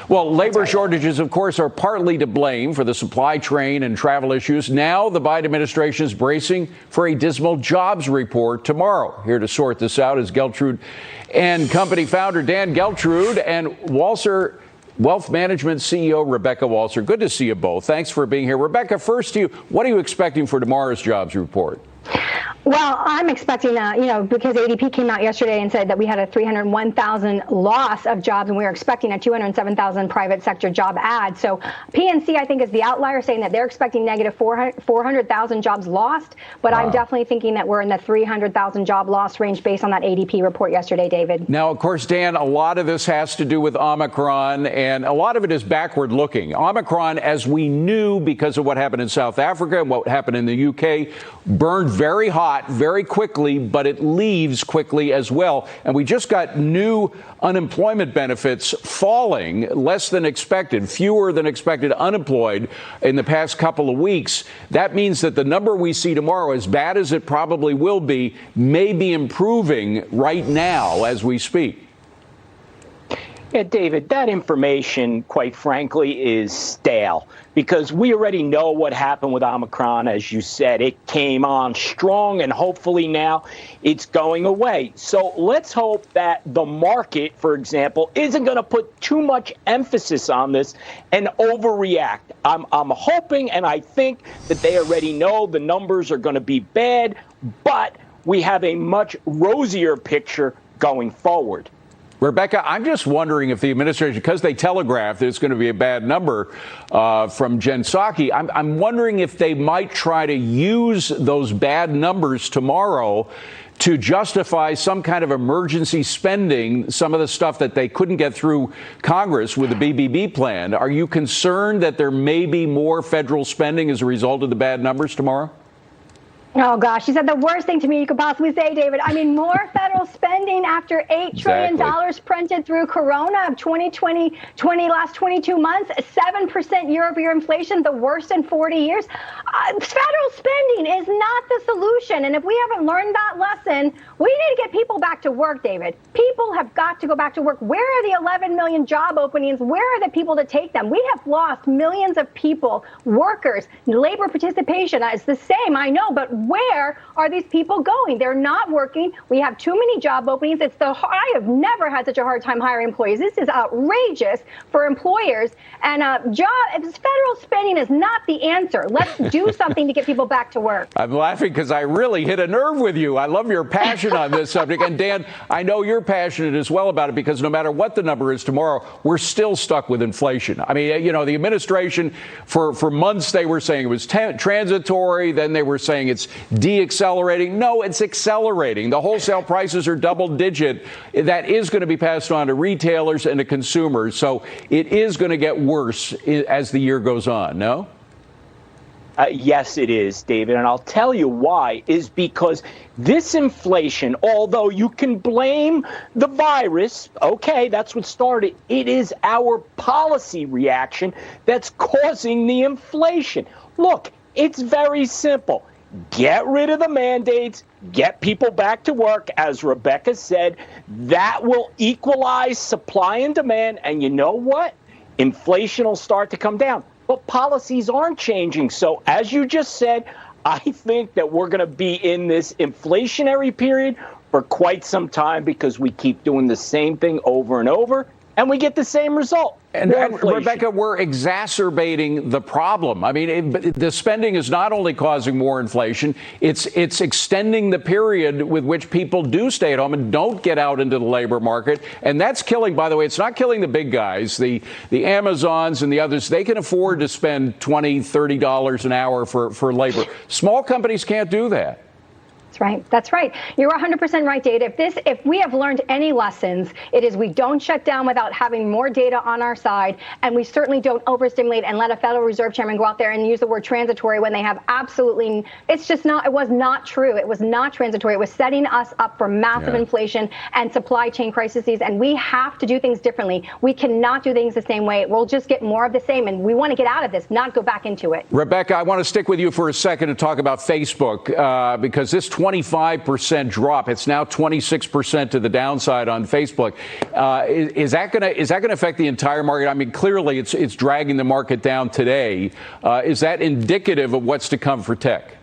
Well, labor shortages, of course, are partly to blame for the supply chain and travel issues. Now the Biden administration is bracing for a dismal jobs report tomorrow. Here to sort this out is Geltrude and Company founder Dan Geltrude and Walser Wealth Management CEO Rebecca Walser. Good to see you both. Thanks for being here. Rebecca, first to you, what are you expecting for tomorrow's jobs report? Well, I'm expecting, because ADP came out yesterday and said that we had a 301,000 loss of jobs, and we were expecting a 207,000 private sector job add. So PNC, I think, is the outlier, saying that they're expecting negative 400,000 jobs lost. But I'm definitely thinking that we're in the 300,000 job loss range based on that ADP report yesterday, David. Now, of course, Dan, a lot of this has to do with Omicron, and a lot of it is backward looking. Omicron, as we knew because of what happened in South Africa and what happened in the UK, burned very hot very quickly, but it leaves quickly as well. And we just got new unemployment benefits falling less than expected, fewer than expected unemployed in the past couple of weeks. That means that the number we see tomorrow, as bad as it probably will be, may be improving right now as we speak. Yeah, David, that information, quite frankly, is stale because we already know what happened with Omicron. As you said, it came on strong, and hopefully now it's going away. So let's hope that the market, for example, isn't going to put too much emphasis on this and overreact. I'm hoping, and I think that they already know the numbers are going to be bad, but we have a much rosier picture going forward. Rebecca, I'm just wondering if the administration, because they telegraphed that it's going to be a bad number from Jen Psaki, I'm wondering if they might try to use those bad numbers tomorrow to justify some kind of emergency spending, some of the stuff that they couldn't get through Congress with the BBB plan. Are you concerned that there may be more federal spending as a result of the bad numbers tomorrow? Oh, gosh, you said the worst thing to me you could possibly say, David. I mean, more federal spending after $8 trillion printed through Corona of 2020, last 22 months, 7% year-over-year inflation, the worst in 40 years. Federal spending is not the solution. And if we haven't learned that lesson, we need to get people back to work, David. People have got to go back to work. Where are the 11 million job openings? Where are the people to take them? We have lost millions of people, workers, labor participation. It's the same, I know, but where are these people going? They're not working. We have too many job openings. I have never had such a hard time hiring employees. This is outrageous for employers. And federal spending is not the answer. Let's do something to get people back to work. I'm laughing because I really hit a nerve with you. I love your passion on this subject. And Dan, I know you're passionate as well about it because no matter what the number is tomorrow, we're still stuck with inflation. I mean, the administration, for months they were saying it was transitory. Then they were saying it's de-accelerating. No, it's accelerating. The wholesale prices are double digit. That is going to be passed on to retailers and to consumers. So it is going to get worse as the year goes on, no? Yes, it is, David. And I'll tell you why, is because this inflation, although you can blame the virus, okay, that's what started, it is our policy reaction that's causing the inflation. Look, it's very simple. Get rid of the mandates, get people back to work. As Rebecca said, that will equalize supply and demand. And you know what? Inflation will start to come down. But policies aren't changing. So as you just said, I think that we're going to be in this inflationary period for quite some time because we keep doing the same thing over and over, and we get the same result. And Rebecca, we're exacerbating the problem. I mean, the spending is not only causing more inflation, it's extending the period with which people do stay at home and don't get out into the labor market. And that's killing, by the way, it's not killing the big guys, the Amazons and the others. They can afford to spend $20, $30 an hour for labor. Small companies can't do that. That's right. That's right. You're 100% right, David. If we have learned any lessons, it is we don't shut down without having more data on our side, and we certainly don't overstimulate and let a Federal Reserve Chairman go out there and use the word transitory when they have absolutely. It's just not. It was not true. It was not transitory. It was setting us up for massive inflation and supply chain crises, and we have to do things differently. We cannot do things the same way. We'll just get more of the same, and we want to get out of this, not go back into it. Rebecca, I want to stick with you for a second and talk about Facebook because this 25% drop. It's now 26% to the downside on Facebook. Is that going to affect the entire market? I mean, clearly it's dragging the market down today. Is that indicative of what's to come for tech?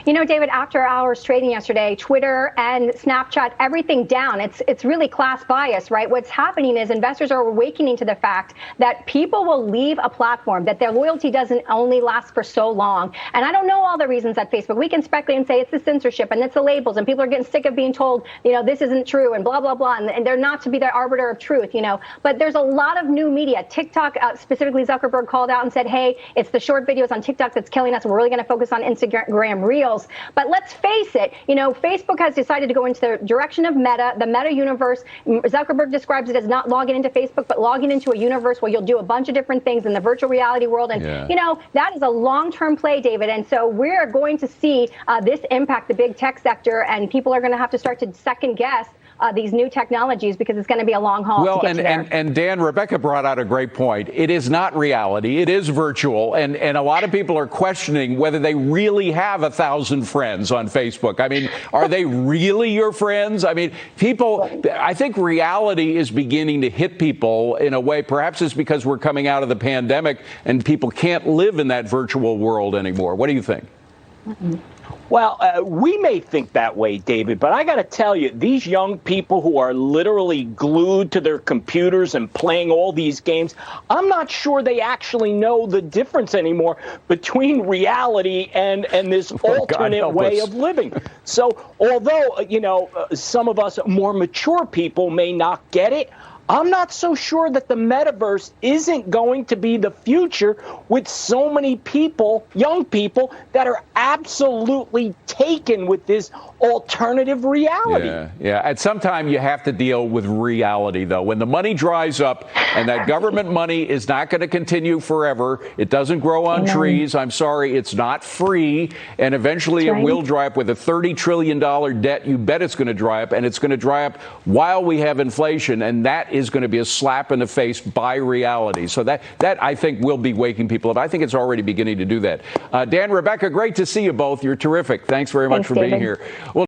You know, David, after hours trading yesterday, Twitter and Snapchat, everything down. It's really class bias, right? What's happening is investors are awakening to the fact that people will leave a platform, that their loyalty doesn't only last for so long. And I don't know all the reasons at Facebook. We can speculate and say it's the censorship and it's the labels, and people are getting sick of being told, this isn't true and blah, blah, blah. And they're not to be the arbiter of truth, But there's a lot of new media. TikTok, specifically Zuckerberg, called out and said, hey, it's the short videos on TikTok that's killing us. We're really going to focus on Instagram Reels. But let's face it, Facebook has decided to go into the direction of Meta, the Meta universe. Zuckerberg describes it as not logging into Facebook, but logging into a universe where you'll do a bunch of different things in the virtual reality world. And, that is a long-term play, David. And so we're going to see this impact the big tech sector, and people are going to have to start to second guess these new technologies, because it's going to be a long haul. Well, and Dan, Rebecca brought out a great point. It is not reality. It is virtual. And a lot of people are questioning whether they really have 1,000 friends on Facebook. I mean, are they really your friends? I mean, I think reality is beginning to hit people in a way. Perhaps it's because we're coming out of the pandemic and people can't live in that virtual world anymore. What do you think? Mm-hmm. Well, we may think that way, David, but I got to tell you, these young people who are literally glued to their computers and playing all these games, I'm not sure they actually know the difference anymore between reality and this alternate way of living. So although, some of us more mature people may not get it, I'm not so sure that the metaverse isn't going to be the future, with so many people, young people, that are absolutely taken with this alternative reality. Yeah. At some time, you have to deal with reality, though. When the money dries up, and that government money is not going to continue forever, it doesn't grow on trees. I'm sorry, it's not free. And eventually it will dry up. With a $30 trillion debt, you bet it's going to dry up. And it's going to dry up while we have inflation. And that is going to be a slap in the face by reality. So that I think will be waking people up. I think it's already beginning to do that. Dan, Rebecca, great to see you both. You're terrific. Thanks very much for being here. Well,